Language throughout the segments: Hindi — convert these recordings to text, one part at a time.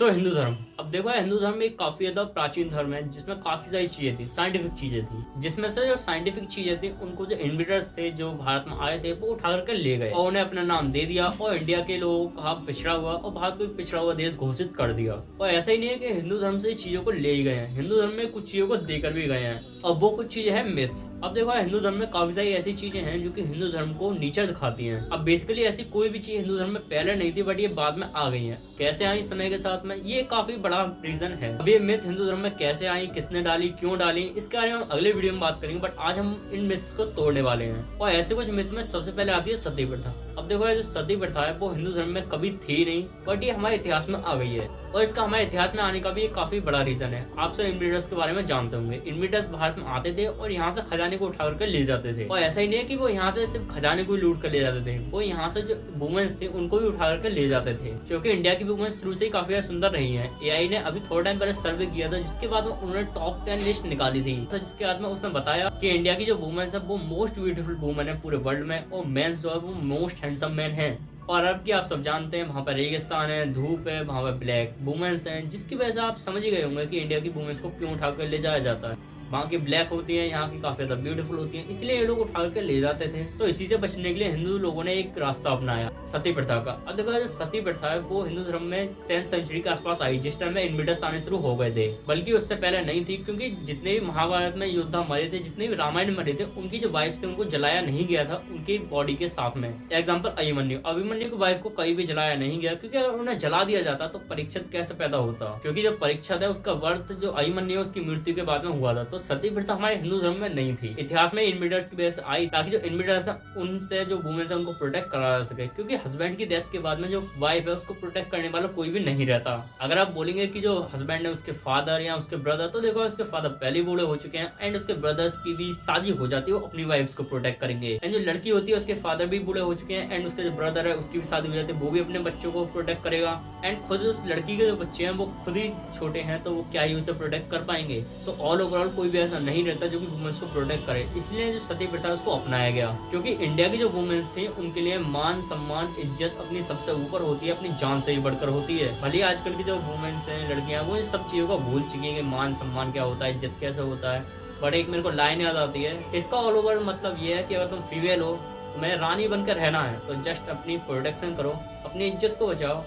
हिंदू धर्म, अब देखो हिंदू धर्म एक काफी ज्यादा प्राचीन धर्म है जिसमें काफी सारी चीजें थी, साइंटिफिक चीजें थी, जिसमें से जो साइंटिफिक चीजें थी उनको जो इन्वेडर्स थे जो भारत में आए थे वो उठा करके ले गए और उन्हें अपना नाम दे दिया और इंडिया के लोगों को कहा पिछड़ा हुआ और भारत को पिछड़ा हुआ देश घोषित कर दिया। और ऐसा ही नहीं है कि हिंदू धर्म से चीजों को ले ही गए हैं, हिंदू धर्म में कुछ चीजों को देकर भी गए हैं और वो कुछ चीजें हैं मिथ्स। अब देखो हिंदू धर्म में काफी सारी ऐसी चीजें हैं जो कि हिंदू धर्म को नीचा दिखाती हैं। अब बेसिकली ऐसी कोई भी चीज हिंदू धर्म में पहले नहीं थी बट ये बाद में आ गई है। कैसे आई समय के साथ में, ये काफी बड़ा रीजन है। अब ये मिथ हिंदू धर्म में कैसे आई, किसने डाली, क्यों डाली, इसके बारे में हम अगले वीडियो में बात करेंगे। बट आज हम इन मिथ्स को तोड़ने वाले हैं और ऐसे कुछ मिथ में सबसे पहले आती है सती प्रथा। अब देखो जो सती प्रथा है वो हिंदू धर्म में कभी थी नहीं बट ये हमारे इतिहास में आ गई है और इसका हमारे इतिहास में आने का भी एक काफी बड़ा रीजन है। आप सब इन्वेडर्स के बारे में जानते होंगे। इन्वेडर्स भारत में आते थे और यहाँ से खजाने को उठा करके ले जाते थे और ऐसा ही नहीं है कि वो यहाँ से सिर्फ खजाने को लूट कर ले जाते थे, वो यहाँ से जो वुमेन्स थे उनको भी उठा करके ले जाते थे। क्योंकि इंडिया की वुमेन्स शुरू से ही काफी सुंदर रही है। एआई ने अभी थोड़ा टाइम पहले सर्वे किया था जिसके बाद में उन्होंने टॉप 10 लिस्ट निकाली थी, तो जिसके बाद में उसने बताया कि इंडिया की जो वुमेन्स है वो मोस्ट ब्यूटीफुल वुमेन है पूरे वर्ल्ड में और मेंस जो है वो मोस्ट हैंडसम मैन है। और अरब की आप सब जानते हैं वहाँ पर रेगिस्तान है, धूप है, वहाँ पर ब्लैक वुमेन्स हैं, जिसकी वजह से आप समझ ही गए होंगे कि इंडिया की वुमेन्स को क्यों उठाकर ले जाया जाता है। वहाँ की ब्लैक होती है, यहाँ की काफी ज्यादा ब्यूटीफुल होती है, इसलिए ये लोग उठा करके ले जाते थे। तो इसी से बचने के लिए हिंदू लोगों ने एक रास्ता अपनाया सती प्रथा का। अब देखो जो सती प्रथा है वो हिंदू धर्म में 10th सेंचुरी के आसपास आई, जिस टाइम में इन्वेडर्स आने शुरू हो गए थे। बल्कि उससे पहले नहीं थी, क्योंकि जितने भी महाभारत में योद्धा मरे थे, जितने भी रामायण में मरे थे, उनकी जो वाइफ थे उनको जलाया नहीं गया था उनकी बॉडी के साथ में। एग्जाम्पल अभिमन्यु की वाइफ को कहीं भी जलाया नहीं गया, क्योंकि अगर उन्हें जला दिया जाता तो परीक्षित कैसे पैदा होता, क्योंकि जो परीक्षित है उसका वर्त जो अभिमन्यु उसकी मृत्यु के बाद में हुआ था। तो सती प्रथा हमारे हिंदू धर्म में नहीं थी, इतिहास में इन्वेडर्स की वजह से आई, ताकि जो इन्वेडर्स है उनसे जो वुमेन्स है उनको प्रोटेक्ट करा जा सके। क्योंकि हस्बैंड की डेथ के बाद में जो वाइफ है उसको प्रोटेक्ट करने वाला कोई भी नहीं रहता। अगर आप बोलेंगे कि जो हस्बैंड है उसके फादर या उसके ब्रदर, तो देखो उसके फादर पहले बूढ़े हो चुके हैं एंड उसके ब्रदर्स की भी शादी हो जाती है, वो अपनी वाइफ्स को प्रोटेक्ट करेंगे। एंड जो लड़की होती है उसके फादर भी बूढ़े हो चुके हैं एंड उसके जो ब्रदर है उसकी भी शादी हो जाती है, वो भी अपने बच्चों को प्रोटेक्ट करेगा। एंड खुद उस लड़की के जो बच्चे हैं वो खुद ही छोटे हैं, तो वो क्या ही उसे प्रोटेक्ट कर पाएंगे। सो ऑल ओवरऑल कोई भी ऐसा नहीं रहता जो कि वुमेन्स को प्रोटेक्ट करे, इसलिए जो सती प्रथा उसको अपनाया गया। क्योंकि इंडिया की जो वुमेन्स थी उनके लिए मान सम्मान इज्जत अपनी सबसे ऊपर होती है, अपनी जान से ही बढ़कर होती है। भले आजकल की जो वुमेन्स हैं, लड़कियां, वो इन सब चीजों को भूल चुकी है कि मान सम्मान क्या होता है, इज्जत कैसे होता है। बट एक मेरे को लाइन याद आती है, इसका ऑल ओवर मतलब ये है कि अगर तुम फीमेल हो, तुम्हें रानी बनकर रहना है तो जस्ट अपनी प्रोटेक्शन करो, अपनी इज्जत को बचाओ।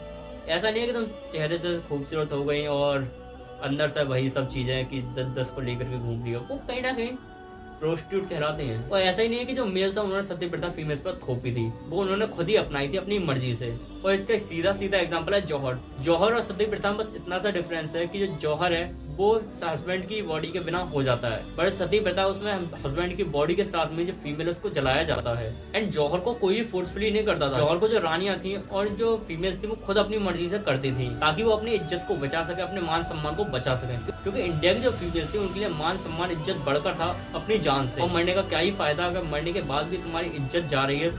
ऐसा नहीं है कि तुम चेहरे से खूबसूरत हो गई और अंदर से वही सब चीजें कि 10-10 को लेकर के घूम रही हो, वो कहीं ना कहीं प्रोस्टिट्यूट कहलाते हैं। और ऐसा ही नहीं है कि जो मेल्स है उन्होंने सती प्रथा फीमेल्स पर थोपी थी, वो उन्होंने खुद ही अपनाई थी अपनी मर्जी से। और इसका सीधा एग्जांपल है जौहर और सती प्रथा में बस इतना सा डिफरेंस है कि जो जौहर है वो हस्बैंड की बॉडी के बिना हो जाता है, बट सती प्रथा उसमें हस्बैंड की बॉडी के साथ में जो फीमेल उसको जलाया जाता है। एंड जौहर को कोई फोर्सफुली नहीं करता था, जौहर को जो रानियां थी और जो फीमेल्स थी वो खुद अपनी मर्जी से करती थी, ताकि वो अपनी इज्जत को बचा सके, अपने मान सम्मान को बचा सके। क्योंकि इंडिया की जो फीमेल थी उनके लिए मान सम्मान इज्जत बढ़कर था अपनी जान से, और मरने का क्या ही फायदा अगर मरने के बाद भी तुम्हारी इज्जत जा रही है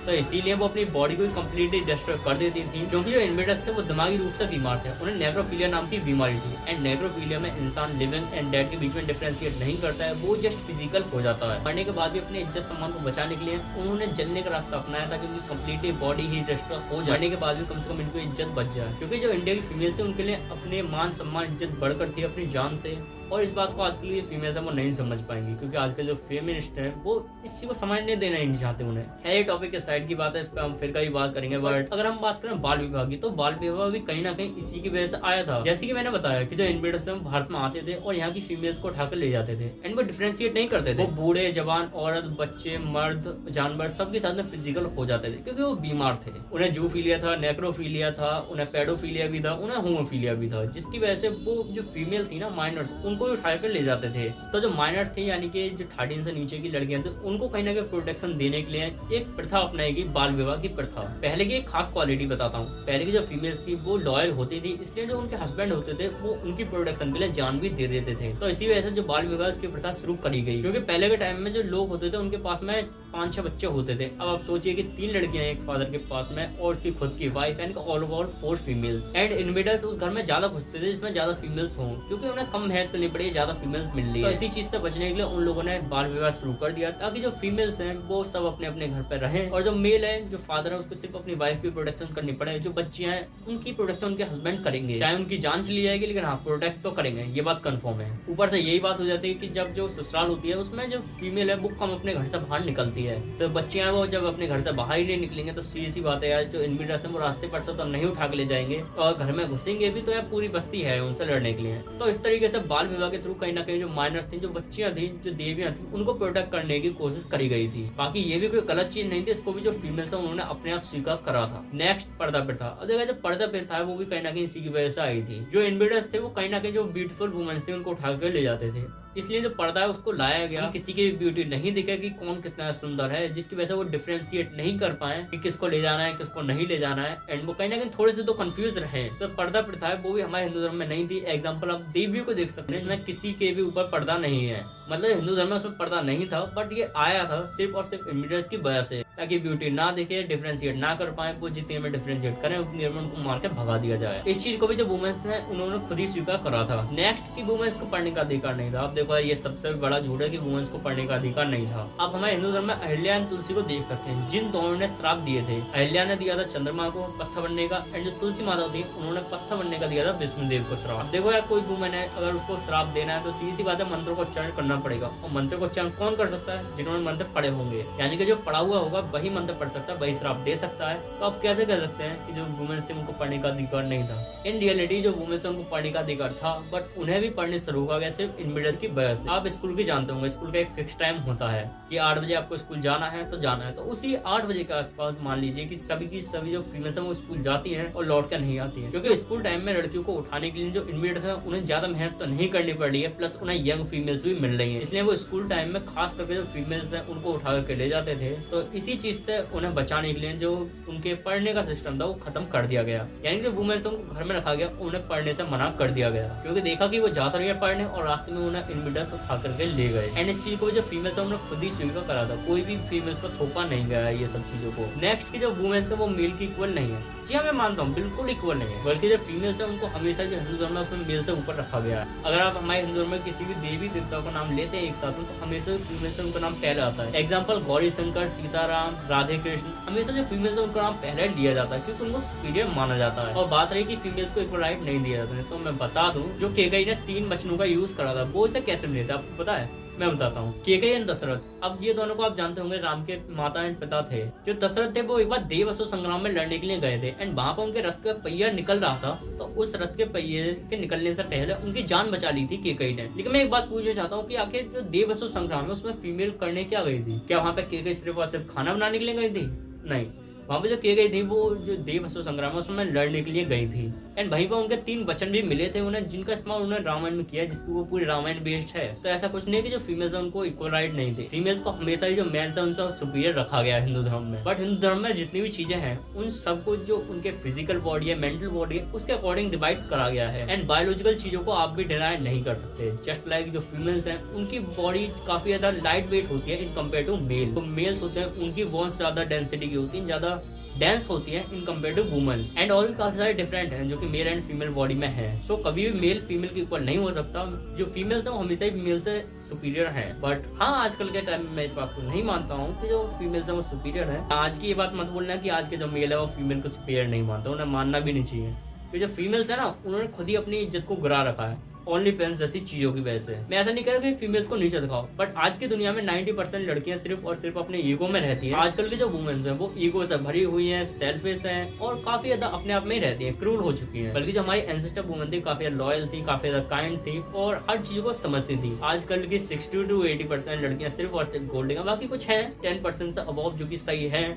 तो इसीलिए वो अपनी बॉडी को कम्प्लीटली डिस्ट्रॉय कर देती थी। क्योंकि जो इन्वेडर्स थे वो दिमागी रूप से बीमार थे, उन्हें नेक्रोफिलिया नाम की बीमारी थी। एंड नेक्रोफिलिया में इंसान लिविंग एंड डेड के बीच में डिफरेंशिएट नहीं करता है, वो जस्ट फिजिकल हो जाता है। मरने के बाद भी अपने इज्जत सम्मान को बचाने के लिए उन्होंने जलने का रास्ता अपनाया था, क्योंकि कम्प्लीटली बॉडी ही डिस्ट्रॉय हो जाए, मरने के बाद भी कम से कम इनको इज्जत बच जाए। क्योंकि जो इंडिया की फीमेल थी उनके लिए अपने मान सम्मान इज्जत बढ़कर थी अपनी जान से, और इस बात को आजकल ये फीमेल्स है वो नहीं समझ पाएंगी, क्योंकि आजकल जो फेमिनिस्ट है वो इस चीज को समझने देना ही नहीं चाहते उन्हें। है ये टॉपिक के साइड की बात है, इस पर हम फिर कभी बात करेंगे। बट अगर हम बात करें बाल विवाह की, तो बाल विवाह भी कहीं ना कहीं इसी की वजह से आया था। जैसे कि मैंने बताया कि जो इन्वेडर्स भारत में आते थे और यहाँ की फीमेल्स को उठाकर ले जाते थे एंड वो डिफरेंशिएट नहीं करते थे, वो बूढ़े जवान औरत बच्चे मर्द जानवर सबके साथ में फिजिकल हो जाते थे, क्योंकि वो बीमार थे। उन्हें जूफीलिया था, नेक्रोफीलिया था, उन्हें पेडोफीलिया भी था, उन्हें होमोफीलिया भी था, जिसकी वजह से वो जो फीमेल थी ना माइनर्स, उनको भी उठाकर ले जाते थे। तो जो माइनर्स थे यानी कि जो 13 से नीचे की लड़कियां थी, उनको कहीं ना कहीं प्रोटेक्शन देने के लिए एक प्रथा अपनाई गई, बाल विवाह की प्रथा। पहले की एक खास क्वालिटी बताता हूँ, पहले की जो फीमेल्स थी वो लॉयल होती थी, इसलिए जो उनके हस्बैंड होते थे वो उनकी प्रोटेक्शन के लिए जान भी दे देते थे। तो इसी वजह से जो बाल विवाह की प्रथा शुरू करी गई, क्योंकि पहले के टाइम में जो लोग होते थे उनके पास में 5-6 बच्चे होते थे। अब आप सोचिए कि 3 लड़कियां एक फादर के पास में और उसकी खुद की वाइफ यानी all over 4 females. And invaders उस घर में ज्यादा घुसते थे जिसमें ज्यादा फीमेल्स हों, क्योंकि उन्हें कम मेहनत करनी पड़ी, ज्यादा फीमेल्स मिल रही है। तो इसी चीज से बचने के लिए उन लोगों ने बाल विवाह शुरू कर दिया, ताकि जो फीमेल्स हैं वो सब अपने अपने घर पर रहें, और जो मेल है, जो फादर है, उसको सिर्फ अपनी वाइफ की प्रोटेक्शन करनी पड़े। जो बच्चियां हैं उनकी प्रोटेक्शन उनके हस्बैंड करेंगे, चाहे उनकी जान चली जाएगी, लेकिन हाँ प्रोटेक्ट तो करेंगे, ये बात कंफर्म है। ऊपर से यही बात हो जाती है कि जब जो ससुराल होती है उसमें जो फीमेल है वो कम अपने घर से बाहर निकलती है, तो बच्चियां वो जब अपने घर से बाहर ही नहीं निकलेंगे तो सीधी सी बात है यार, जो इन्वेडर्स हैं वो रास्ते पर से तो नहीं उठा के ले जाएंगे, और घर में घुसेंगे भी तो यार पूरी बस्ती है उनसे लड़ने के लिए। तो इस तरीके से बाल विवाह के थ्रू कहीं ना कहीं जो माइनर्स थी, जो बच्चियां थी, जो देवियां थी, उनको प्रोटेक्ट करने की कोशिश करी गई थी। बाकी ये भी कोई गलत चीज नहीं थी, इसको भी जो फीमेल्स है उन्होंने अपने आप स्वीकार करा था। नेक्स्ट पर्दा प्रथा। अब देखा जो पर्दा प्रथा है वो भी कहीं ना कहीं इसी की वजह से आई थी। जो इन्वेडर्स थे वो कहीं ना कहीं जो ब्यूटीफुल वुमेन्स थे उनको उठा कर ले जाते थे, इसलिए जो पर्दा है उसको लाया गया। किसी की ब्यूटी नहीं दिखे कि कौन कितना सुंदर है, जिसकी वजह से वो डिफरेंशिएट नहीं कर पाए कि किसको ले जाना है किसको नहीं ले जाना है, एंड वो कहीं ना कहीं थोड़े से तो कंफ्यूज रहे। तो पर्दा प्रथा है वो भी हमारे हिंदू धर्म में नहीं थी। एग्जाम्पल आप देवियों को देख सकते हैं, इसमें किसी के भी ऊपर पर्दा नहीं है, मतलब हिंदू धर्म में उसमें पर्दा नहीं था, बट ये आया था सिर्फ और सिर्फ इन्वेडर्स की वजह से, ताकि ब्यूटी ना दिखे, डिफरेंशिएट ना कर पाए, वो जितने में डिफरेंशिएट करें उतनी में उनको मार के भगा दिया जाए। इस चीज को भी जो वुमेन्स थे उन्होंने खुद ही स्वीकार करा था। नेक्स्ट की वुमेन्स को पढ़ने का अधिकार नहीं था। अब देखो ये सबसे बड़ा झूठ है कि वुमेन्स को पढ़ने का अधिकार नहीं था। आप हमारे हिंदू धर्म में अहिल्या एंड तुलसी को देख सकते हैं, जिन दोनों ने श्राप दिए थे। अहिल्या ने दिया था चंद्रमा को पत्थर बनने का, एंड जो तुलसी माता थी उन्होंने पत्थर बनने का दिया था विष्णुदेव को श्राप। देखो यार कोई वुमेन है अगर उसको श्राप देना है तो सीधी सी बात है मंत्रों को उच्चारण करना पड़ेगा, और मंत्र को उच्चारण कौन कर सकता है? जिन्होंने मंत्र पढ़े होंगे, यानी कि जो पढ़ा हुआ होगा वही मंत्र पढ़ सकता है, वही श्राप दे सकता है। तो आप कैसे कह सकते हैं कि जो वुमेन्स थे उनको पढ़ने का अधिकार नहीं था? इन रियलिटी जो वुमेन्स थे उनको पढ़ने का अधिकार था, बट उन्हें भी पढ़ने से रोका गया सिर्फ इन्वेडर्स की वजह से। आप स्कूल की जानते होंगे, स्कूल का एक फिक्स टाइम होता है कि 8 बजे आपको स्कूल जाना है तो जाना है, तो उसी 8 बजे के आसपास मान लीजिए कि सभी की सभी जो फीमेल्स हैं वो स्कूल जाती हैं और लौट कर नहीं आती हैं, क्योंकि स्कूल टाइम में लड़कियों को उठाने के लिए जो इन्वेडर्स हैं उन्हें ज्यादा मेहनत तो नहीं करनी पड़ रही है, प्लस उन्हें यंग फीमेल्स भी मिल रही है, इसलिए वो स्कूल टाइम में खास करके जो फीमेल्स हैं उनको उठा करके ले जाते थे। तो इसी चीज से उन्हें बचाने के लिए जो उनके पढ़ने का सिस्टम था वो खत्म कर दिया गया, यानी कि वुमेन्स उनको घर में रखा गया, उन्हें पढ़ने से मना कर दिया गया, क्योंकि देखा कि वो जाता रही है पढ़ने और रास्ते में उन्हें इन्वेडर्स उठा करके ले गए। एंड इस चीज को जो फीमेल्स है उन्होंने खुद ही स्वीकार करा था, कोई भी फीमेल्स पर थोपा नहीं गया है ये सब चीजों को। नेक्स्ट की जो वुमेन्स है वो मेल की इक्वल नहीं है। जी हाँ, मैं मानता हूँ बिल्कुल इक्वल नहीं है, बल्कि जो फीमेल्स है उनको हमेशा जो हिंदू धर्म है उसमें मेल से ऊपर रखा गया है। अगर आप हमारे हिंदू धर्म में किसी भी देवी देवताओं का नाम लेते हैं एक साथ में, तो हमेशा फीमेल्स से उनका नाम पहले आता है। एग्जाम्पल गौरी शंकर, सीताराम, राधे कृष्ण, हमेशा जो फीमेल्स है उनका नाम पहले लिया जाता है, क्योंकि उनको सुपीरियर माना जाता है। और बात रही कि फीमेल्स को इक्वल राइट नहीं दिया जाता है, तो मैं बता दूं जो केकई ने 3 वचनों का यूज करा था वो इसे कैसे मिले थे आपको पता है? मैं बताता हूँ। केकई एंड दशरथ, अब ये दोनों को आप जानते होंगे राम के माता एंड पिता थे। जो दशरथ थे वो एक बार देव असुर संग्राम में लड़ने के लिए गए थे, एंड वहां पर उनके रथ का पहिया निकल रहा था, तो उस रथ के पहिए के निकलने से पहले उनकी जान बचा ली थी केकई ने। लेकिन मैं एक बात पूछना चाहता हूँ कि आखिर जो देव असुर संग्राम है उसमें फीमेल करने क्या गई थी? क्या वहाँ पे केकई सिर्फ और सिर्फ खाना बनाने के लिए गई थी? नहीं, वहाँ पे जो की गई थी वो जो देव असुर संग्राम है उसमें लड़ने के लिए गई थी। एंड वहीं पर उनके 3 वचन भी मिले थे उन्हें, जिनका इस्तेमाल उन्होंने रामायण में किया, जिसको वो पूरी रामायण बेस्ड है। तो ऐसा कुछ नहीं कि जो फीमेल्स है उनको इक्वल राइट नहीं थे। फीमेल्स को हमेशा ही जो मेंस है उनसे सुपीरियर रखा गया है हिंदू धर्म में। बट हिंदू धर्म में जितनी भी चीजें हैं उन सबको जो उनके फिजिकल बॉडी है, मेंटल बॉडी है, उसके अकॉर्डिंग डिवाइड करा गया है। एंड बायोलॉजिकल चीजों को आप भी डिनाई नहीं कर सकते। जस्ट लाइक जो फीमेल्स है उनकी बॉडी काफी ज्यादा लाइट वेट होती है इन कम्पेयर टू मेल। तो मेल्स होते हैं उनकी बोन्स ज्यादा डेंसिटी की होती है, ज्यादा डेंस होती है in compare to women's. And और भी काफी सारे डिफरेंट हैं जो कि मेल एंड फीमेल बॉडी में है। सो कभी भी मेल फीमेल के इक्वल नहीं हो सकता। जो फीमेल्स है वो हमेशा ही मेल से सुपीरियर है। बट हाँ, आजकल के टाइम में मैं इस बात को नहीं मानता हूँ कि जो फीमेल्स है वो सुपीरियर है। आज की ये बात मत बोलना कि आज के जो मेल है वो फीमेल को सुपीरियर नहीं मानता, उन्हें मानना भी नहीं चाहिए। जो फीमेल्स है ना उन्होंने खुद ही अपनी इज्जत को गिरा रखा है ओनली फैंस जैसी चीजों की वजह से। मैं ऐसा नहीं कह रहा कि फीमेल्स को नीचे दिखाओ, बट आज की दुनिया में 90% लड़कियां सिर्फ और सिर्फ अपने ईगो में रहती हैं। आजकल की जो वुमेन्स हैं वो ईगो से भरी हुई हैं, सेल्फिश हैं और काफी ज्यादा अपने आप में ही रहती हैं, क्रूर हो चुकी हैं। बल्कि जो हमारी एंसेस्टर वुमेन थी काफी लॉयल थी, काफी ज्यादा काइंड थी और हर चीज को समझती थी। आजकल की 60 to 80% लड़कियां सिर्फ और सिर्फ गोल्ड डिगर, बाकी कुछ है 10% से अबव जो की सही है।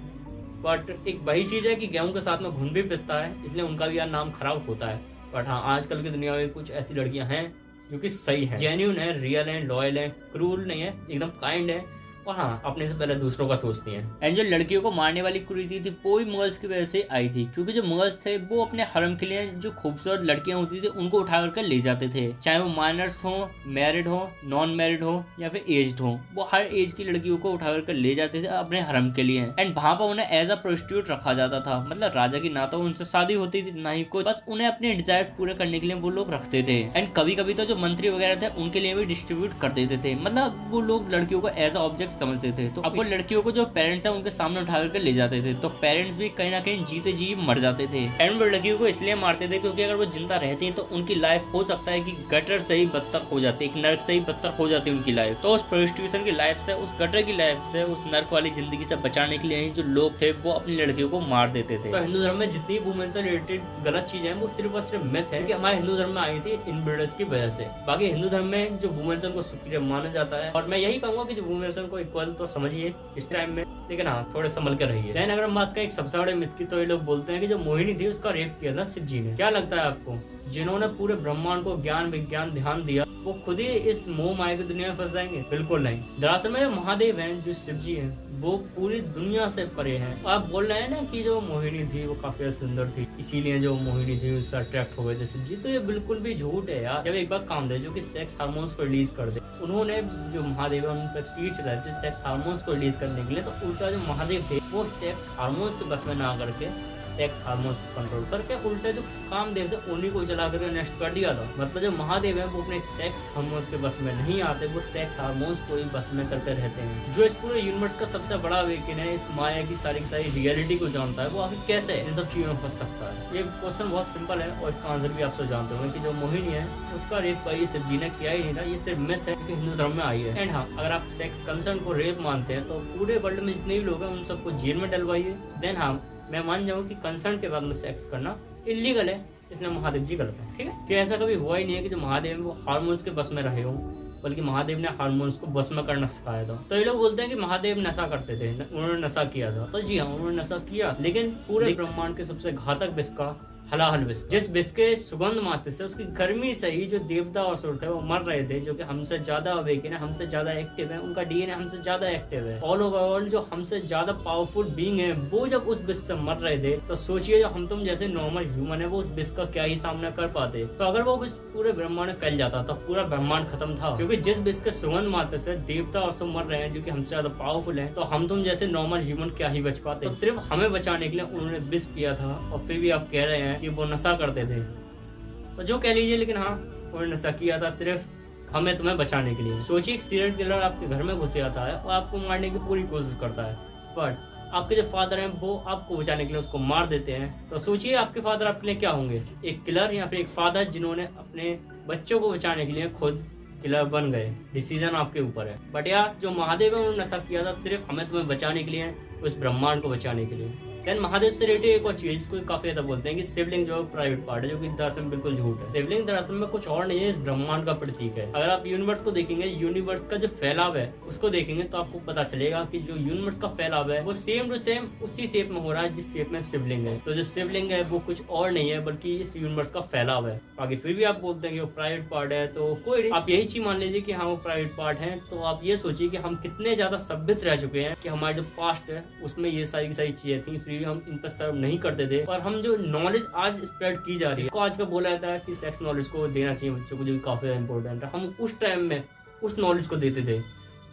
बट एक वही चीज है कि गेहूं के साथ में घुन भी पिसता है, इसलिए उनका भी यार नाम खराब होता है। बट हाँ, आजकल की दुनिया में कुछ ऐसी लड़कियां हैं जो कि सही है, जेन्युइन है, रियल है, लॉयल है, क्रूर नहीं है, एकदम काइंड है और हाँ अपने से पहले दूसरों का सोचती हैं। एंड जो लड़कियों को मारने वाली कुरीति थी वो भी मुगल्स की वजह से आई थी, क्योंकि जो मुगल्स थे वो अपने हरम के लिए जो खूबसूरत लड़कियां होती थी उनको उठा करके ले जाते थे, चाहे वो माइनर्स हो, मैरिड हो, नॉन मैरिड हो या फिर एज्ड हो, वो हर एज की लड़कियों को उठा करके ले जाते थे अपने हरम के लिए। एंड वहां पर उन्हें एज अ प्रोस्टिट्यूट रखा जाता था, मतलब राजा की ना तो उनसे शादी होती थी ना ही कुछ, बस उन्हें अपने डिजायर्स पूरे करने के लिए वो लोग रखते थे। एंड कभी कभी तो जो मंत्री वगैरह थे उनके लिए भी डिस्ट्रीब्यूट कर देते थे, मतलब वो लोग लड़कियों को एज अ ऑब्जेक्ट समझते थे। तो अब वो लड़कियों को जो पेरेंट्स है उनके सामने उठा करके ले जाते थे, तो पेरेंट्स भी कहीं ना कहीं जीते जी मर जाते थे। एंड वो लड़कियों को इसलिए मारते थे क्योंकि अगर वो जिंदा रहती तो उनकी लाइफ हो सकता है कि गटर से ही बदतर हो जाती, एक नर्क से ही बदतर हो जाती उनकी लाइफ। तो उस प्रोस्टिट्यूशन की लाइफ से, उस गटर की लाइफ से, उस नर्क वाली जिंदगी से बचाने के लिए जो लोग थे वो अपनी लड़कियों को मार देते थे। तो हिंदू धर्म में जितनी वुमेन से रिलेटेड गलत चीजें हैं वो सिर्फ और सिर्फ मिथ है कि हमारे हिंदू धर्म में आई थी इनब्रीडर्स की वजह से। बाकी हिंदू धर्म में जो वुमेन को सुपीरियर माना जाता है, और मैं यही कहूंगा कि जो वुमेन को इक्वल तो समझिए इस टाइम में, लेकिन हाँ थोड़े संभल कर रहिए। लेकिन अगर हम बात करें एक सबसे बड़े मिथ की, तो ये लोग बोलते हैं कि जो मोहिनी थी उसका रेप किया था शिव जी ने। क्या लगता है आपको, जिन्होंने पूरे ब्रह्मांड को ज्ञान विज्ञान ध्यान दिया वो खुद ही इस मोह माया की दुनिया में फंस जाएंगे? बिल्कुल नहीं। दरअसल में जो महादेव हैं, जो शिव जी हैं, वो पूरी दुनिया से परे हैं। आप बोल रहे हैं ना कि जो मोहिनी थी वो काफी सुंदर थी, इसीलिए जो मोहिनी थी उससे अट्रैक्ट हो गए थे शिव जी, तो ये बिल्कुल भी झूठ है यार। जब एक बार कामदेव जो कि सेक्स हार्मोन्स को रिलीज कर दे, उन्होंने जो महादेव उन पर तीर चलाए थे सेक्स हार्मोन्स को रिलीज करने के लिए, तो उल्टा जो महादेव थे वो सेक्स हार्मोन्स के बस में ना करके सेक्स हार्मोन्स कंट्रोल करके उल्टे जो कामदेव थे उन्हीं को जला कर नष्ट कर दिया था। मतलब जो महादेव है वो अपने सेक्स हार्मोन्स के बस में नहीं आते, वो सेक्स हार्मोन्स को ही बस में करते रहते हैं। जो इस पूरे यूनिवर्स का सबसे बड़ा अवेकन है, इस माया की सारी रियलिटी को जानता है, वो आखिर कैसे इन सब चीजों में फंस सकता है? ये क्वेश्चन बहुत सिंपल है और इसका आंसर भी आप सब जानते होंगे कि जो मोहिनी है उसका रेप कभी शिव जी ने किया ही नहीं था। ये सिर्फ मिथ है कि हिंदू धर्म में आई है। एंड हाँ, अगर आप सेक्स कंसर्न को रेप मानते हैं तो पूरे वर्ल्ड में जितने भी लोग हैं उन सबको जेल में डलवाइए, देन हाँ मैं मान जाऊँ कि कंसर्न के बाद में सेक्स करना इलीगल है, इसलिए महादेव जी गलत है। ठीक है, कि ऐसा कभी हुआ ही नहीं है कि जो महादेव वो हार्मोन्स के बस में रहे हो, बल्कि महादेव ने हार्मोन्स को बस में करना सिखाया था। तो ये लोग बोलते हैं कि महादेव नशा करते थे, उन्होंने नशा किया था। तो जी हाँ, उन्होंने नशा किया, लेकिन पूरे ब्रह्मांड के सबसे घातक विष का हलाहल विष, जिस विष के सुगंध मात्र से, उसकी गर्मी से ही जो देवता और असुर थे वो मर रहे थे, जो कि हमसे ज्यादा अवेकन है, हमसे ज्यादा एक्टिव है, उनका डीएनए हमसे ज्यादा एक्टिव है, ऑल ओवर ऑल जो हमसे ज्यादा पावरफुल बीइंग है, वो जब उस विष से मर रहे थे, तो सोचिए जो हम तुम जैसे नॉर्मल ह्यूमन है वो उस विष का क्या ही सामना कर पाते। तो अगर वो विष पूरे ब्रह्मांड में फैल जाता तो पूरा ब्रह्मांड खत्म था, क्योंकि जिस विष के सुगंध मात्र से देवता और असुर मर रहे हैं जो कि हमसे ज्यादा पावरफुल है, तो हम तुम जैसे नॉर्मल ह्यूमन क्या ही बच पाते। तो सिर्फ हमें बचाने के लिए उन्होंने विष पिया था, और फिर भी आप कह रहे हैं कि वो नशा करते थे। तो जो कह लीजिए, लेकिन हाँ उन्होंने नशा किया था सिर्फ हमें तुम्हें बचाने के लिए। सोचिए एक सीरियल किलर आपके घर में घुस आता है और आपको मारने की पूरी कोशिश करता है, बट आपके जो फादर हैं वो आपको बचाने के लिए उसको मार देते हैं। तो सोचिए आपके फादर आपके लिए क्या होंगे, एक किलर या फिर एक फादर जिन्होंने अपने बच्चों को बचाने के लिए खुद किलर बन गए। डिसीजन आपके ऊपर है। बट यार जो महादेव है उन्होंने नशा किया था सिर्फ हमें तुम्हें बचाने के लिए, उस ब्रह्मांड को बचाने के लिए। देन महादेव से रिलेटेड एक और चीज जिसको काफी ज्यादा बोलते हैं कि शिवलिंग जो प्राइवेट पार्ट है, जो कि दरअसल में बिल्कुल झूठ है। शिवलिंग दरअसल में कुछ और नहीं है, इस ब्रह्मांड का प्रतीक है। अगर आप यूनिवर्स को देखेंगे, यूनिवर्स का जो फैलाव है उसको देखेंगे, तो आपको पता चलेगा कि जो यूनिवर्स का फैलाव है वो सेम टू सेम उसी शेप में हो रहा है जिस शेप में शिवलिंग है। तो जो शिवलिंग है वो कुछ और नहीं है बल्कि इस यूनिवर्स का फैलाव है। बाकी फिर भी आप बोलते हैं कि वो प्राइवेट पार्ट है, तो कोई नहीं, आप यही चीज मान लीजिए कि हाँ वो प्राइवेट पार्ट है। तो आप ये सोचिए कि हम कितने ज्यादा सभ्यत रह चुके हैं कि हमारे जो पास्ट है उसमें ये सारी की सारी चीजें थी, फिर भी हम इन पर सर्व नहीं करते थे। और हम जो नॉलेज आज स्प्रेड की जा रही है, इसको आज का बोला जाता है कि सेक्स नॉलेज को देना चाहिए बच्चों को, जो काफी इंपॉर्टेंट है, हम उस टाइम में उस नॉलेज को देते थे।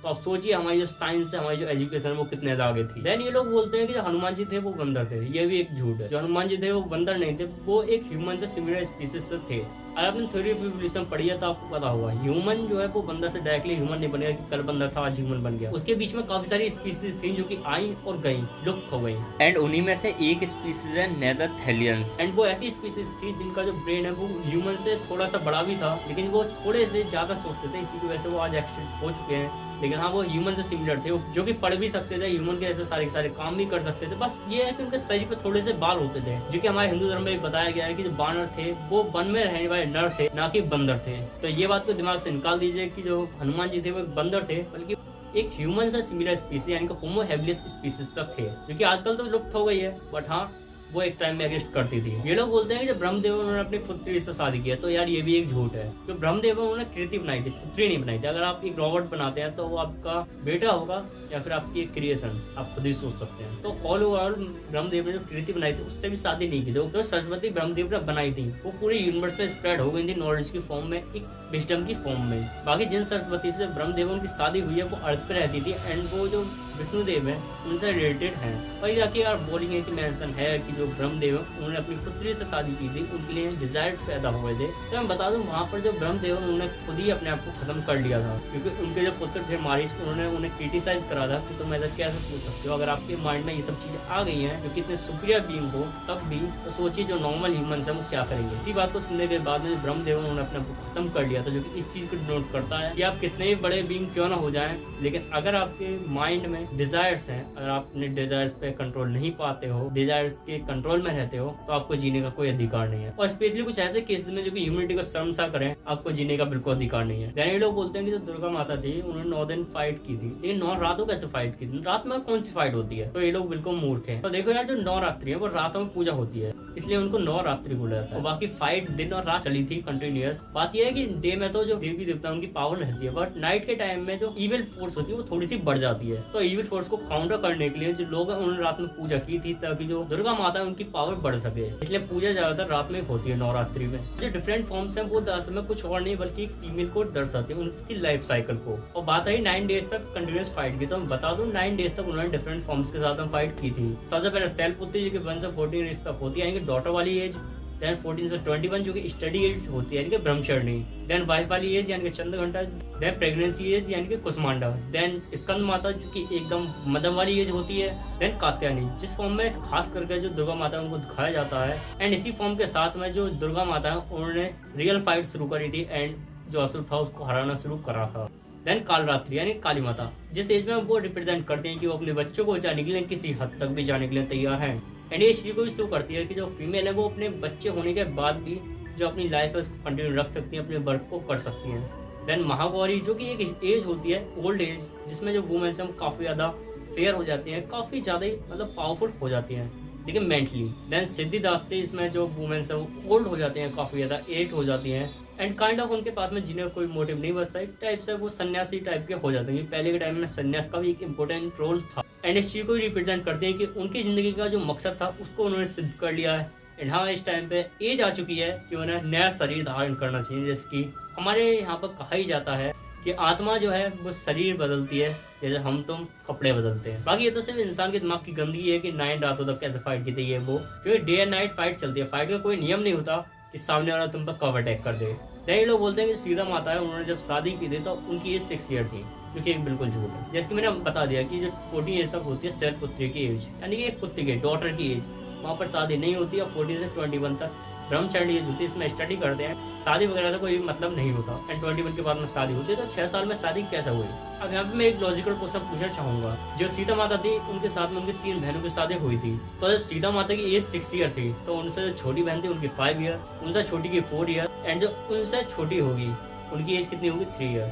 तो आप सोचिए हमारी जो साइंस है, हमारी जो एजुकेशन है वो कितने आगे थी। देन ये लोग बोलते हैं कि जो हनुमान जी थे वो बंदर थे, ये भी एक झूठ है। जो हनुमान जी थे वो बंदर नहीं थे, वो एक ह्यूमन से सिमिलर स्पीसीज से थे। अगर आपने थ्योरी ऑफ इवोल्यूशन पढ़ी है तो आपको पता होगा ह्यूमन जो है वो बंदर से डायरेक्टली ह्यूमन नहीं बनेगा कि कल बंदर था आज ह्यूमन बन गया। उसके बीच में काफी सारी स्पीसीज थी जो कि आई और गई, लुप्त हो गई। एंड उन्हीं में से एक स्पीसीज है नेदरथैलियंस। एंड वो ऐसी स्पीसीज थी जिनका जो ब्रेन है वो ह्यूमन से थोड़ा सा बड़ा भी था, लेकिन वो थोड़े से ज्यादा सोचते थे, इसी की वजह से वो आज एक्सटिंक्ट हो चुके हैं। लेकिन हाँ वो ह्यूमन से सिमिलर थे, जो कि पढ़ भी सकते थे, ह्यूमन के जैसे सारे सारे काम भी कर सकते थे। बस ये है कि उनके शरीर पे थोड़े से बाल होते थे, जो कि हमारे हिंदू धर्म में बताया गया है कि जो बानर थे वो वन में रहने वाले नर थे, ना कि बंदर थे। तो ये बात को दिमाग से निकाल दीजिए कि जो हनुमान जी थे वो एक बंदर थे, बल्कि एक ह्यूमन से सिमिलर स्पीसीज यानी कि होमो हैबिलिस स्पीसीज सब थे, जो कि आजकल तो लुप्त हो गई है। बट हाँ वो एक टाइम में एग्जिस्ट करती थी। ये लोग बोलते हैं कि जब ब्रह्मदेव उन्होंने अपनी पुत्री से शादी किया, तो यार ये भी एक झूठ है। जो ब्रह्मदेव उन्होंने कृति बनाई थी, पुत्री नहीं बनाई थी। अगर आप एक रोबोट बनाते हैं तो वो आपका बेटा होगा या फिर आपकी एक क्रिएशन, आप खुद ही सोच सकते हैं। तो ऑल ओवरऑल ब्रह्मदेव ने जो कृति बनाई थी उससे भी शादी नहीं की थी। तो सरस्वती ब्रह्मदेव ने बनाई थी वो पूरे यूनिवर्स में स्प्रेड हो गई थी, नॉलेज की फॉर्म में, एक विजडम की फॉर्म में। बाकी जिन सरस्वती से ब्रह्मदेव उनकी शादी हुई है वो अर्थ पे रहती थी, एंड वो जो विष्णुदेव है उनसे रिलेटेड है। वही जाके यार बोलेंगे कि मेंशन है कि जो ब्रह्मदेव उन्होंने अपनी पुत्री से शादी की थी, उनके लिए डिजायर पैदा हुए थे। तो मैं बता दूं वहाँ पर जो ब्रह्मदेव उन्होंने खुद ही अपने आप को खत्म कर लिया था, क्योंकि उनके जो पुत्र थे मारीच, उन्होंने उन्हें क्रिटिसाइज करा था कि तुम ऐसा कैसे सोच सकते हो। अगर आपके माइंड में ये सब चीजें आ गई हैं जो कि इतने सुपीरियर बीइंग हो तब भी, तो सोचिए जो नॉर्मल ह्यूमन है वो क्या करेंगे। इसी बात को सुनने के बाद में ब्रह्मदेव उन्होंने अपने आप को खत्म कर लिया था, जो कि इस चीज को डिनोट करता है कि आप कितने भी बड़े बीइंग क्यों ना हो जाएं, लेकिन अगर आपके माइंड में डिजायर्स हैं, अगर आप अपने डिजायर्स पे कंट्रोल नहीं पाते हो, डिजायर्स के कंट्रोल में रहते हो, तो आपको जीने का कोई अधिकार नहीं है। और स्पेशली कुछ ऐसे केसेस में जो कि ह्यूमैनिटी को शर्मसा करें, आपको जीने का बिल्कुल अधिकार नहीं है। यानी लोग बोलते हैं कि जो दुर्गा माता थी उन्होंने 9 दिन फाइट की थी, लेकिन 9 रातों कैसे फाइट की थी? रात में कौन सी फाइट होती है? तो ये लोग बिल्कुल मूर्ख है। तो देखो यार, जो 9 रात्रि है वो रातों में पूजा होती है, इसलिए उनको 9 रात्रि बोला जाता है। और बाकी फाइट दिन और रात चली थी कंटिन्यूअस। बात यह है कि डे में तो जो देवी देवता उनकी पावर रहती है, बट नाइट के टाइम में जो इविल फोर्स होती है वो थोड़ी सी बढ़ जाती है। तो इविल फोर्स को काउंटर करने के लिए जो लोग हैं उन्होंने रात में पूजा की थी, ताकि जो दुर्गा माता है उनकी पावर बढ़ सके। इसलिए पूजा ज्यादातर रात में होती है नवरात्रि में। जो डिफरेंट फॉर्म्स हैं वो दरअसल में कुछ और नहीं बल्कि फीमेल को दर्शाते हैं, उनकी लाइफ साइकिल को। और बात रही 9 डेज तक कंटिन्यूअस फाइट की, तो मैं बता दूं 9 डेज तक उन्होंने डिफरेंट फॉर्म्स के साथ फाइट की थी। सबसे पहले शैलपुत्री जो कि 1 से 14 एज तक होती है, यानी कि डॉटर वाली एज। देन 14 से 21 जो कि स्टडी एज होती है, यानी कि ब्रह्मचारिणी। देन वाइफ वाली एज यानी कि चंद्रघंटा। देन प्रेगनेंसी एज यानी कि कुष्मांडा। देन स्कंद माता जो कि एकदम मध्यम वाली एज होती है। देन कात्यायनी, जिस फॉर्म में खास करके जो दुर्गा माता है उनको दिखाया जाता है। एंड इसी फॉर्म के साथ में जो दुर्गा माता है उन्होंने रियल फाइट शुरू करी थी, एंड जो असुर था उसको हराना शुरू करा था। देन कालरात्रि यानी काली माता, जिस एज में वो रिप्रेजेंट करते हैं कि वो अपने बच्चों को बचाने के लिए किसी हद तक भी जाने के लिए तैयार है। एंड ये चीज को भी शो करती है कि जो फीमेल है वो अपने बच्चे होने के बाद भी जो अपनी लाइफ है उसको कंटिन्यू रख सकती है, अपने वर्क को कर सकती हैं। देन महागौरी जो कि एक एज होती है, ओल्ड एज, जिसमें जो वुमेन्स हैं वो काफी ज्यादा फेयर हो जाती हैं, काफी ज्यादा मतलब पावरफुल हो जाती हैं, लेकिन मेंटली। देन सिद्धिदात्री, इसमें जो वुमेन्स है वो ओल्ड हो जाते हैं, काफी ज्यादा एज हो जाती हैं, एंड काइंड ऑफ उनके पास में जीने का कोई मोटिव नहीं बचता। एक टाइप से वो सन्यासी टाइप के हो जाते हैं। पहले के टाइम में सन्यास का भी एक इम्पोर्टेंट रोल था, एंड इस चीज को रिप्रेजेंट करते हैं कि उनकी जिंदगी का जो मकसद था उसको उन्होंने सिद्ध कर लिया है। एंड हाँ, इस टाइम पे एज आ चुकी है कि उन्हें नया शरीर धारण करना चाहिए। जैसे कि हमारे यहाँ पर कहा ही जाता है कि आत्मा जो है वो शरीर बदलती है, जैसे हम तुम कपड़े बदलते हैं। बाकी ये तो सिर्फ इंसान के दिमाग की गंदगी है कि 9 रातों तक कैसे फाइट की थी ये वो, क्योंकि डे एंड नाइट फाइट चलती है। फाइट का कोई नियम नहीं होता कि सामने वाला तुम पर कब अटैक कर दे। ये लोग बोलते हैं कि सीता माता है उन्होंने जब शादी की थी तो उनकी एज 6 ईयर थी, जो कि एक बिल्कुल झूठ है। जैसे कि मैंने बता दिया कि जो 14 एज तक होती है शैलपुत्री की एज, यानी कि एक पुत्री की, डॉटर की एज, वहाँ पर शादी नहीं होती है। 14 से 21 तक ब्रह्मचारिणी एज होती है, इसमें स्टडी करते हैं, शादी वगैरह से कोई मतलब नहीं होता। एंड 21 के बाद में शादी होती है। तो 6 साल में शादी कैसे हुई? अब यहाँ पे मैं एक लॉजिकल क्वेश्चन पूछना चाहूंगा। जो सीता माता थी उनके साथ में उनकी 3 बहनों की शादी हुई थी, तो जब सीता माता की एज 6 ईयर थी तो उनसे जो छोटी बहन थी उनकी 5 ईयर, उनसे छोटी की 4 ईयर, एंड जो उनसे छोटी होगी उनकी एज कितनी होगी? 3 ईयर।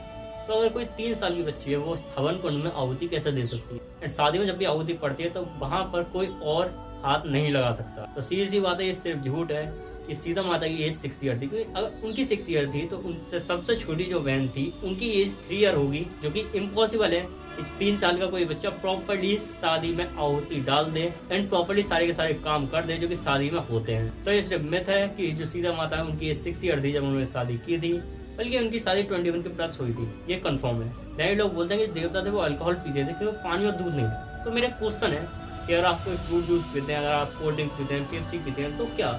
तो अगर कोई 3 साल की बच्ची है वो हवन कुंड में आहुति कैसे दे सकती है? एंड शादी में जब भी आहुति पड़ती है तो वहां पर कोई और हाथ नहीं लगा सकता। तो सीधी सी बात है, ये सिर्फ झूठ है कि सीता माता की एज 6 ईयर थी, क्योंकि अगर उनकी 6 ईयर थी तो उनसे सबसे छोटी जो बहन थी उनकी एज 3 ईयर होगी, जो कि इम्पॉसिबल है कि 3 साल का कोई बच्चा प्रॉपर्ली शादी में आहुति डाल दे एंड प्रॉपर्ली सारे के सारे काम कर दे जो कि शादी में होते हैं। तो ये सिर्फ मिथ है कि जो सीता माता है उनकी एज 6 ईयर थी जब उन्होंने शादी की थी, बल्कि उनकी शादी 21 के प्लस हुई थी, ये कंफर्म है। नए लोग बोलते हैं कि देवता थे वो अल्कोहल पीते थे, क्योंकि पानी और दूध नहीं था। तो मेरा क्वेश्चन है कि अगर आप कोई फ्रूट जूस पीते हैं, अगर आप कोल्ड ड्रिंक पीते हैं, पेप्सी पीते हैं, तो क्या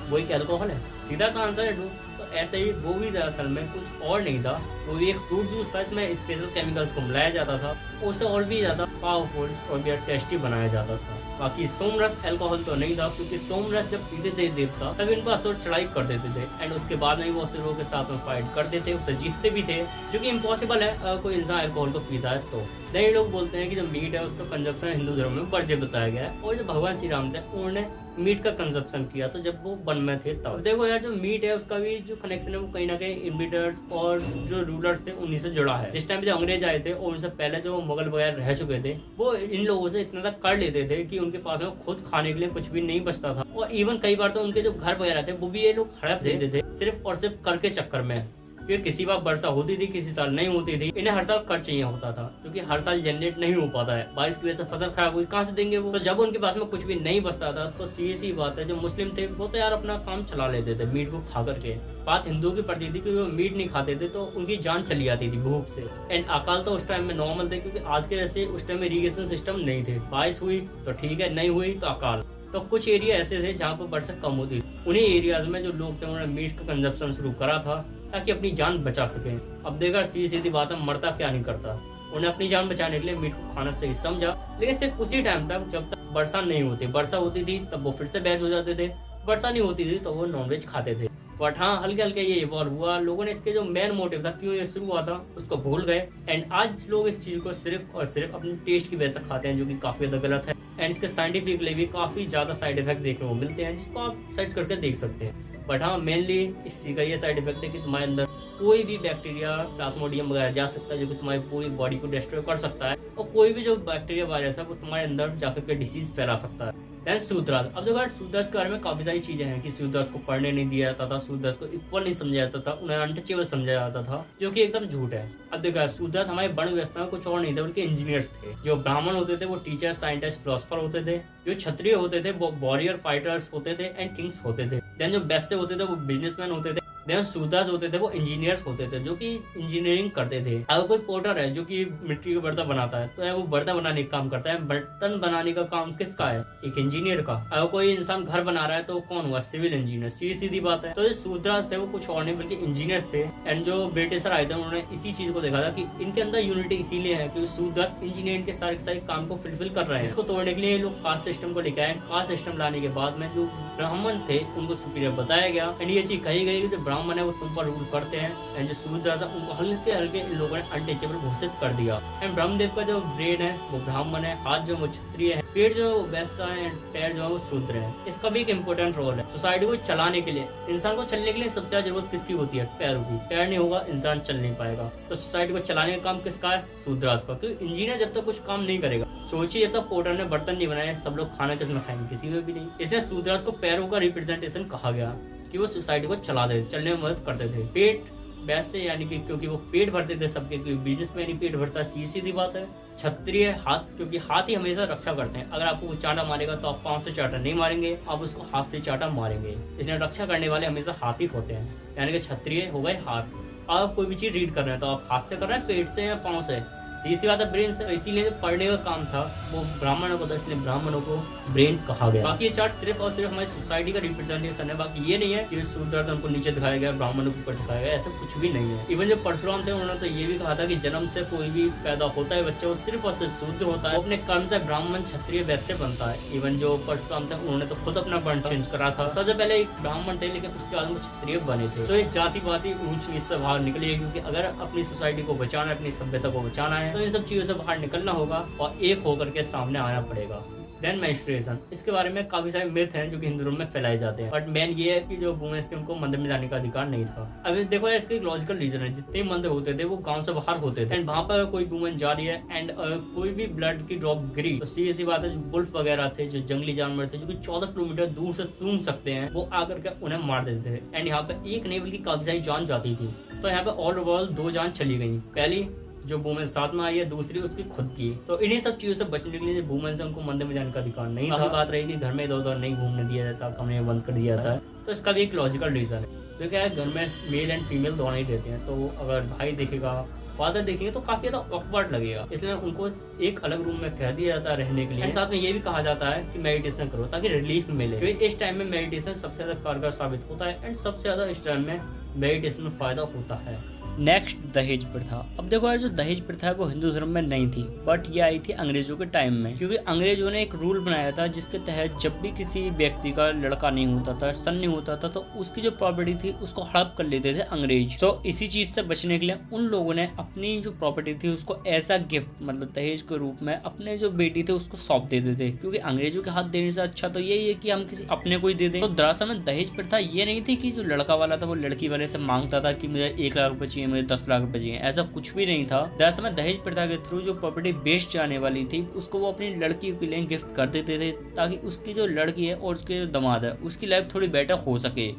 वही क्या अल्कोहल है? सीधा सा आंसर है। तो ऐसे ही वो भी दरअसल में कुछ और नहीं था, वो भी एक फ्रूट जूस था, इसमें स्पेशल केमिकल्स को मिलाया जाता था, उससे और भी ज्यादा पावरफुल और भी टेस्टी बनाया जाता था। बाकी सोमरस अल्कोहल तो नहीं था, क्योंकि सोमरस जब पीते थे देवता तब इनको असुर चढ़ाई कर देते थे, एंड उसके बाद में वो असुरों के साथ में फाइट करते थे, उससे जीतते भी थे, जो कि इम्पॉसिबल है अगर कोई इंसान अल्कोहल को पीता है तो। नहीं, लोग बोलते हैं कि जो मीट है उसका कंजप्शन हिंदू धर्म में वर्ज्य बताया गया है, और जो भगवान श्री राम थे उन्होंने मीट का कंजप्शन किया था जब वो वन में थे तब। देखो यार, जो मीट है उसका भी जो कनेक्शन है वो कहीं ना कहीं इन्वेडर्स और जो रूलर्स थे उन्हीं से जुड़ा है। जिस टाइम जो अंग्रेज आए थे और उनसे पहले जो मुगल वगैरह रह चुके थे, वो इन लोगों से इतना तक कर लेते थे कि उनके पास में खुद खाने के लिए कुछ भी नहीं बचता था, और इवन कई बार तो उनके जो घर वगैरह थे वो भी ये लोग हड़प देते थे सिर्फ और सिर्फ कर के चक्कर में। क्योंकि किसी बार वर्षा होती थी, किसी साल नहीं होती थी, इन्हें हर साल कर चाहिए होता था, क्योंकि हर साल जनरेट नहीं हो पाता है, बारिश की वजह से फसल खराब हुई, कहाँ से देंगे वो। तो जब उनके पास में कुछ भी नहीं बचता था तो सी बात है, जो मुस्लिम थे वो तो यार अपना काम चला लेते थे मीट को खा करके। बात हिंदुओं की पड़ती थी क्योंकि वो मीट नहीं खाते थे तो उनकी जान चली जाती थी भूख से। एंड अकाल तो उस टाइम में नॉर्मल थे, क्योंकि आज के जैसे उस टाइम में इरिगेशन सिस्टम नहीं थे। बारिश हुई तो ठीक है, नहीं हुई तो अकाल। तो कुछ एरिया ऐसे थे जहाँ पर वर्षा कम होती थी, उन्हीं एरियाज में जो लोग थे उन्होंने मीट का कंजप्शन शुरू करा था ताकि अपनी जान बचा सके। अब देखा, सीधी बात है, मरता क्या नहीं करता, उन्हें अपनी जान बचाने के लिए मीट को खाना सही समझा। लेकिन सिर्फ उसी टाइम तक जब तक वर्षा नहीं होती। वर्षा होती थी तब वो फिर से बैच हो जाते थे, वर्षा नहीं होती थी तो वो नॉनवेज खाते थे। बट हाँ, हल्के हल्के ये इवॉल्व हुआ, लोगों ने इसके जो मेन मोटिव था, क्यों ये शुरू हुआ था, उसको भूल गए। एंड आज लोग इस चीज को सिर्फ और सिर्फ अपने टेस्ट की वजह से खाते हैं, जो कि काफी ज्यादा गलत है। एंड इसके साइंटिफिकली भी काफी ज्यादा साइड इफेक्ट देखने को मिलते हैं, जिसको आप सर्च करके देख सकते हैं। बट हाँ, मेनली इसी का ये साइड इफेक्ट है कि तुम्हारे अंदर कोई भी बैक्टीरिया, प्लाज्मोडियम वगैरह जा सकता है, जो कि तुम्हारी पूरी बॉडी को डिस्ट्रॉय कर सकता है, और कोई भी जो बैक्टीरिया वायरस है वो तुम्हारे अंदर जाकर के डिसीज फैला सकता है। देन सूद्रास। अब देखो यार, सूद्रास के बारे में काफी सारी चीजें हैं कि सूद्रास को पढ़ने नहीं दिया जाता था, सूद्रास को इक्वल नहीं समझा जाता था, उन्हें अनटचेबल समझा जाता था, जो कि एकदम झूठ है। अब देखो यार, सूद्रास हमारे वर्ण व्यवस्था में कुछ और नहीं थे बल्कि इंजीनियर्स थे। जो ब्राह्मण होते थे वो टीचर, साइंटिस्ट, फिलोसफर होते थे। जो क्षत्रिय होते थे वो वॉरियर फाइटर्स होते थे एंड किंग्स होते थे। देन जो वैश्य होते थे वो बिजनेसमैन होते थे। देन शूद्रास होते थे वो इंजीनियर्स होते थे, जो कि इंजीनियरिंग करते थे। अगर कोई पोर्टर है जो कि मिट्टी के बर्तन बनाता है, तो वो बर्तन बनाने का काम करता है। बर्तन बनाने का काम किसका है? एक इंजीनियर का। अगर कोई इंसान घर बना रहा है तो कौन हुआ? Civil engineer. सीधी बात है। तो जो शूद्रास थे वो कुछ और नहीं बल्कि इंजीनियर्स थे। एंड जो ब्रिटिशर आए थे उन्होंने इसी चीज को देखा था कि इनके अंदर यूनिटी इसीलिए है क्योंकि शूद्रास इंजीनियरिंग के सारे काम को फुलफिल कर रहे हैं। इसको तोड़ने के लिए लोग कास्ट सिस्टम को लेकर आए। कास्ट सिस्टम लाने के बाद में जो ब्राह्मण थे उनको सुपीरियर बताया गया एंड ये चीज कही गई कि जो ब्राह्मण है वो तुम पर रूल करते हैं। एंड जो शूद्रास है उनको हल्के हल्के इन लोगों ने अनटचेबल घोषित कर दिया। एंड ब्रह्मदेव का जो ब्रेन है वो ब्राह्मण है, हाथ जो वो क्षत्रिय है, पेट जो वैश्य है, पैर जो है वो शूद्र है। इसका भी एक इम्पोर्टेंट रोल है सोसाइटी को चलाने के लिए। इंसान को चलने के लिए सबसे ज्यादा जरूरत किसकी होती है? पैरों की। पैर नहीं होगा इंसान चल नहीं पाएगा। तो सोसाइटी को चलाने का काम किसका है? शूद्रास का। क्योंकि इंजीनियर जब तक कुछ काम नहीं करेगा, सोचिए जब तक पोर्टर ने बर्तन नहीं बनाए, सब लोग खाना किसमें खाएंगे? किसी में भी नहीं। इसलिए शूद्रास को पैरों का रिप्रेजेंटेशन कहा गया कि वो सोसाइटी को चला दे, चलने में मदद करते थे। पेट वैसे यानी कि क्योंकि वो पेट भरते थे सबके, क्योंकि बिजनेस में नहीं पेट भरता, सीधी बात है। क्षत्रिय हाथ, क्योंकि हाथ ही हमेशा रक्षा करते हैं। अगर आपको चाटा मारेगा तो आप पांव से चाटा नहीं मारेंगे, आप उसको हाथ से चाटा मारेंगे। इसलिए रक्षा करने वाले हमेशा हाथ ही होते हैं। यानी कि क्षत्रिय हो गए हाथ। आप कोई भी चीज रीड कर रहे हैं तो आप हाथ से कर रहे हैं, पेट से या पाँव से? सीधी बात है, ब्रेन से। इसीलिए पढ़ने का काम था वो ब्राह्मणों को था, इसलिए ब्राह्मणों को ब्रेन कहा गया। बाकी ये चार्ट सिर्फ और सिर्फ हमारी सोसाइटी का रिप्रेजेंटेशन है। बाकी ये नहीं है कि शूद्र को नीचे दिखाया गया, ब्राह्मणों को ऊपर दिखाया गया, ऐसा कुछ भी नहीं है। इवन जो परशुराम थे उन्होंने तो ये भी कहा था कि जन्म से कोई भी पैदा होता है बच्चा, वो सिर्फ और सिर्फ शूद्र होता है, वो अपने कर्म से ब्राह्मण, क्षत्रिय, वैश्य बनता है। इवन जो परशुराम थे उन्होंने तो खुद अपना वर्ण चेंज करा था। सबसे पहले एक ब्राह्मण थे लेकिन उसके बाद वो क्षत्रिय बने थे। तो इस जाति पाति ऊंच नीच से बाहर निकली है, क्योंकि अगर अपनी सोसाइटी को बचाना है, अपनी सभ्यता को बचाना है, तो इन सब चीजों से बाहर निकलना होगा और एक होकर के सामने आना पड़ेगा। देन मेंस्ट्रुएशन, इसके बारे में काफी सारे मिथ हैं जो कि हिंदू धर्म में फैलाए जाते हैं। बट मेन ये है कि जो वुमेन्स थे उनको मंदिर में जाने का अधिकार नहीं था। अब देखो यार, इसका एक लॉजिकल रीजन है। जितने मंदिर होते थे वो गांव से बाहर होते थे एंड वहां पर कोई वुमेन जा रही है एंड कोई भी ब्लड की ड्रॉप गिरी तो सीधी बात है, जो बुल्फ वगैरह थे, जो जंगली जानवर थे, जो कि 14 किलोमीटर दूर से सूंघ सकते हैं, वो आकर के उन्हें मार देते थे। एंड यहाँ पे एक नहीं बल्कि काफी सारी जान जाती थी। तो यहाँ पे ऑल ओवर 2 जान चली गई। पहली जो वुमेन साथ में आई है, दूसरी उसकी खुद की। तो इन्हीं सब चीजों से बचने के लिए वुमेन से उनको मंदिर में जाने का अधिकार नहीं था। बात रही थी घर में इधर उधर नहीं घूमने दिया जाता, कमरे में बंद कर दिया जाता है, तो इसका भी एक लॉजिकल रीजन है। तो क्या है, घर में मेल एंड फीमेल दोनों ही रहते हैं, तो अगर भाई देखेगा, फादर देखेंगे तो काफी ज्यादा ऑकवर्ड लगेगा। इसलिए उनको एक अलग रूम में कह दिया जाता है रहने के लिए। साथ में ये भी कहा जाता है कि मेडिटेशन करो ताकि रिलीफ मिले, क्योंकि इस टाइम में मेडिटेशन सबसे ज्यादा कारगर साबित होता है एंड सबसे ज्यादा इस टाइम में मेडिटेशन में फायदा होता है। नेक्स्ट दहेज प्रथा। अब देखो यार, जो दहेज प्रथा है वो हिंदू धर्म में नहीं थी, बट ये आई थी अंग्रेजों के टाइम में, क्योंकि अंग्रेजों ने एक रूल बनाया था जिसके तहत जब भी किसी व्यक्ति का लड़का नहीं होता था, सन नहीं होता था, तो उसकी जो प्रॉपर्टी थी उसको हड़प कर लेते थे अंग्रेज। तो इसी चीज से बचने के लिए उन लोगों ने अपनी जो प्रॉपर्टी थी उसको ऐसा गिफ्ट मतलब दहेज के रूप में अपने जो बेटी थे उसको सौंप देते थे, क्योंकि अंग्रेजों के हाथ देने से अच्छा तो यही है कि हम किसी अपने को ही दे दें। तो दरअसल में दहेज प्रथा ये नहीं थी कि जो लड़का वाला था वो लड़की वाले से मांगता था कि मुझे 1 लाख रुपए चाहिए, मुझे 10 लाख रुपए चाहिए, ऐसा कुछ भी नहीं था। दरअसल में दहेज प्रथा के थ्रू जो प्रॉपर्टी बेच जाने वाली थी उसको वो अपनी लड़की के लिए गिफ्ट कर देते थे, ताकि उसकी जो लड़की है और उसके जो दामाद है उसकी लाइफ थोड़ी बेटर हो सके।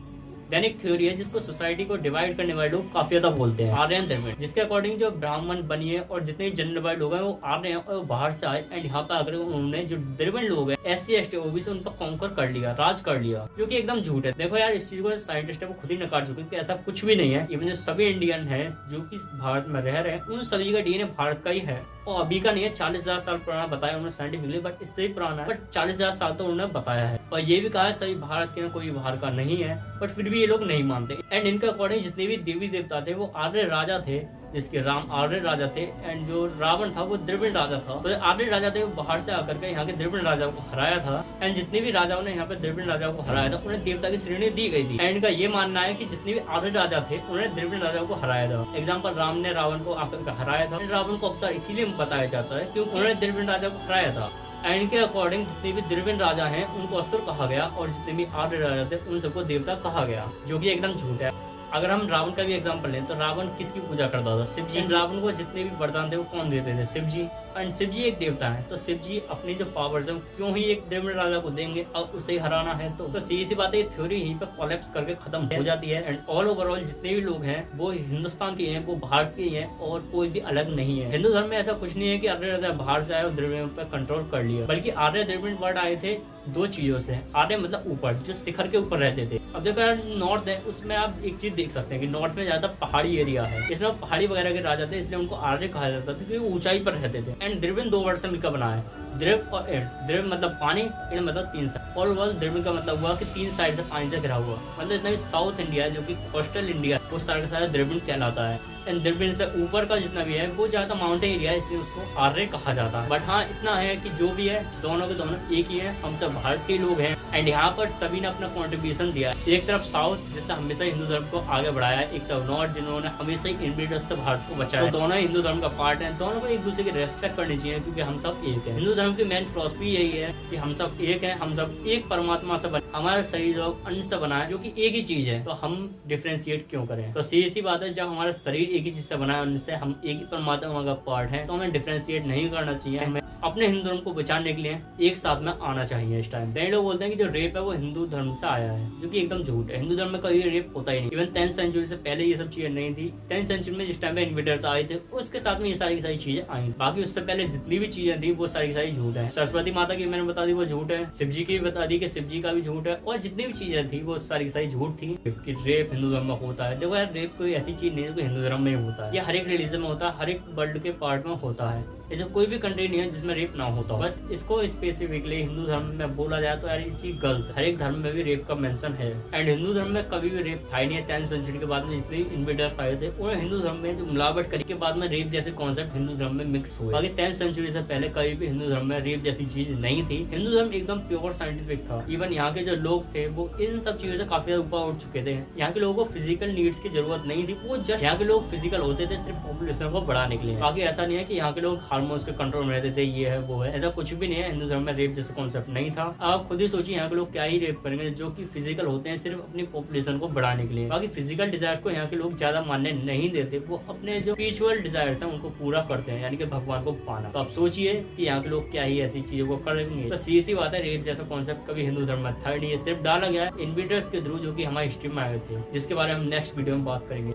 देन एक थ्योरी है जिसको सोसाइटी को डिवाइड करने वाले लोग काफी ज्यादा बोलते हैं, आर्यन द्रविड़, जिसके अकॉर्डिंग जो ब्राह्मण बनिए और जितने जनरल वाले लोग हैं वो आर्य हैं और वो बाहर से आए एंड यहाँ पे आकर उन्होंने जो द्रविड़ लोग हैं SC ST OBC उन पर कॉन्कर कर लिया, राज कर लिया, जो कि एकदम झूठ है। देखो यार, इस चीज को साइंटिस्ट है वो खुद ही नकार चुके हैं कि ऐसा कुछ भी नहीं है। इवन जो सभी इंडियन है जो कि भारत में रह रहे हैं उन सभी का DNA भारत का ही है, और अभी का नहीं है, 40,000 साल पुराना बताया उन्होंने साइंटिफिकली, बट इससे ही पुराना है, बट 40,000 साल तो उन्होंने बताया है। और ये भी कहा है सभी भारत के कोई बाहर का नहीं है, बट फिर भी ये लोग नहीं मानते। एंड इनके अकॉर्डिंग जितने भी देवी देवता थे वो आर्य राजा थे, जिसके राम आर्य राजा थे, एंड जो रावण था वो द्रविड़ राजा था। तो आर्य राजा थे वो बाहर से आकर के यहाँ के द्रविड़ राजा को हराया था, एंड जितने भी राजाओं ने यहाँ पे द्रविड़ राजा को हराया था उन्हें देवता की श्रेणी दी गई थी। एंड इनका ये मानना है कि जितने भी आर्य राजा थे उन्होंने द्रविड़ राजा को हराया था। एग्जाम्पल, राम ने रावण को आकर के हराया था। रावण को अवतार इसीलिए बताया जाता है क्योंकि उन्होंने द्रविड़ राजा को हराया था। एंड इनके अकॉर्डिंग जितने भी द्रविड़ राजा हैं उनको असुर कहा गया, और जितने भी आर्य राजा थे उन सबको देवता कहा गया, जो कि एकदम झूठ है। अगर हम रावण का भी एग्जांपल लें तो रावण किसकी पूजा करता था? शिव जी। रावण को जितने भी वरदान थे वो कौन देते थे? शिव जी। एंड शिव जी एक देवता है, तो शिव जी अपनी जो पावर्स है क्यों ही एक द्रविड़ राजा को देंगे और उसे ही हराना है? तो सीधी सी बात है, ये थ्योरी यहीं पे कोलैप्स करके खत्म हो जाती है। एंड ऑल ओवरऑल जितने भी लोग हैं वो हिंदुस्तान के हैं, वो भारत के हैं, और कोई भी अलग नहीं है। हिंदू धर्म में ऐसा कुछ नहीं है कि आर्य राजा बाहर से आए और द्रविड़ पे कंट्रोल कर लिया, बल्कि आर्य द्रविड़ वर्ड आए थे 2 चीजों से। आर्य मतलब ऊपर, जो शिखर के ऊपर रहते थे। अब देखो यार, नॉर्थ है उसमें आप एक चीज देख सकते हैं कि नॉर्थ में ज्यादा पहाड़ी एरिया है, इसमें पहाड़ी वगैरह के राजा थे, इसलिए उनको आर्य कहा जाता था क्योंकि वो ऊंचाई पर रहते थे। एंड द्रविड़ 2 वर्ड से मिलकर बना है, द्रव और एंड। द्रव मतलब पानी, एंड मतलब 3 साइड। ऑल ओवर द्रविड़ का मतलब हुआ कि 3 साइड से पानी से घिरा हुआ, मतलब इतना भी साउथ इंडिया है जो कि कोस्टल इंडिया वो सारा का सारा द्रविड़ कहलाता है। एंड द्रविड़ से ऊपर का जितना भी है वो ज्यादा माउंटेन एरिया है, इसलिए उसको आर्य कहा जाता है। बट हाँ, इतना है कि जो भी है दोनों के दोनों एक ही है, हम सब भारत के लोग हैं। एंड यहाँ पर सभी ने अपना कॉन्ट्रीब्यूशन दिया है। एक तरफ साउथ जिसने हमेशा हिंदू धर्म को आगे बढ़ाया है, एक तरफ नॉर्थ जिन्होंने हमेशा ही इनब्रीडर्स से भारत को बचाया। तो दोनों हिंदू धर्म का पार्ट है, दोनों को एक दूसरे की रेस्पेक्ट करनी चाहिए क्योंकि हम सब एक है। हिंदू धर्म की मेन फिलॉसफी यही है कि हम सब एक है, हम सब एक परमात्मा से बने, हमारा शरीर जो अन्न से बना है जो कि एक ही चीज है, तो हम डिफ्रेंशिएट क्यों करें? तो सीधी बात है, जब हमारा शरीर एक ही चीज से बना है, उनसे हम एक ही परमात्मा का पार्ट है, तो हमें डिफ्रेंशिएट नहीं करना चाहिए। हमें अपने हिंदू धर्म को बचाने के लिए एक साथ में आना चाहिए इस टाइम। कई लोग बोलते हैं कि जो रेप है वो हिंदू धर्म से आया है, जो कि एकदम झूठ है। हिंदू धर्म में कभी रेप होता ही नहीं। इवन 10th सेंचुरी से पहले ये सब चीजें नहीं थी। 10th सेंचुरी में जिस टाइम पे इन्वेडर्स आए थे उसके साथ में ये सारी चीजें आई। बाकी उससे पहले जितनी भी चीजें थी वो सारी झूठ है। सरस्वती माता की मैंने बता दी वो झूठ है, शिव जी की भी बता दी कि शिव जी का भी झूठ है, और जितनी भी चीजें थी वो सारी झूठ थी कि रेप हिंदू धर्म में होता है। देखो यार, रेप कोई ऐसी चीज नहीं है जो हिंदू धर्म में होता है, ये हर एक रिलीजन में होता है, हर एक वर्ल्ड के पार्ट में होता है। ऐसा कोई भी कंट्री नहीं है जिसमें रेप ना होता हो। बट इसको स्पेसिफिकली हिंदू धर्म में बोला जाए तो यार ये चीज गलत। हर एक धर्म में भी रेप का मेंशन है, एंड हिंदू धर्म में कभी भी रेप था ही नहीं है। 10th सेंचुरी के बाद में जितने इन्वेडर्स आए थे उन्होंने हिंदू धर्म में जो मिलावट करके बाद में रेप जैसे कॉन्सेप्ट हिंदू धर्म में मिक्स हुए। बाकी 10th सेंचुरी से पहले कभी भी हिंदू धर्म में रेप जैसी चीज नहीं थी। हिंदू धर्म एकदम प्योर साइंटिफिक था। इवन यहाँ के जो लोग थे वो इन सब चीजों से काफी ऊपर उठ चुके थे। यहाँ के लोगों को फिजिकल नीड्स की जरूरत नहीं थी, वो जस्ट यहाँ के लोग फिजिकल होते थे सिर्फ पॉपुलेशन को बढ़ाने के लिए। बाकी ऐसा नहीं है कि यहाँ के लोग हार्मोन्स के कंट्रोल में रहते थे, ये है वो है, ऐसा कुछ भी नहीं है। हिंदू धर्म में रेप जैसा कॉन्सेप्ट नहीं था। आप खुद ही सोचिए यहाँ के लोग क्या ही रेप करेंगे जो कि फिजिकल होते हैं सिर्फ अपनी पॉपुलेशन को बढ़ाने के लिए। बाकी फिजिकल डिजायर्स को यहाँ के लोग ज्यादा मानने नहीं देते, वो अपने जो स्पिरिचुअल डिजायर्स हैं उनको पूरा करते हैं, यानी कि भगवान को पाना। तो आप सोचिए कि यहाँ के लोग क्या ही ऐसी चीजों को करेंगे। तो सीधी बात है, रेप जैसा कॉन्सेप्ट कभी हिंदू धर्म में था नहीं, सिर्फ डाला गया इन्वेडर्स के थ्रू जो कि हमारी हिस्ट्री में आए थे, जिसके बारे में हम नेक्स्ट वीडियो में बात करेंगे।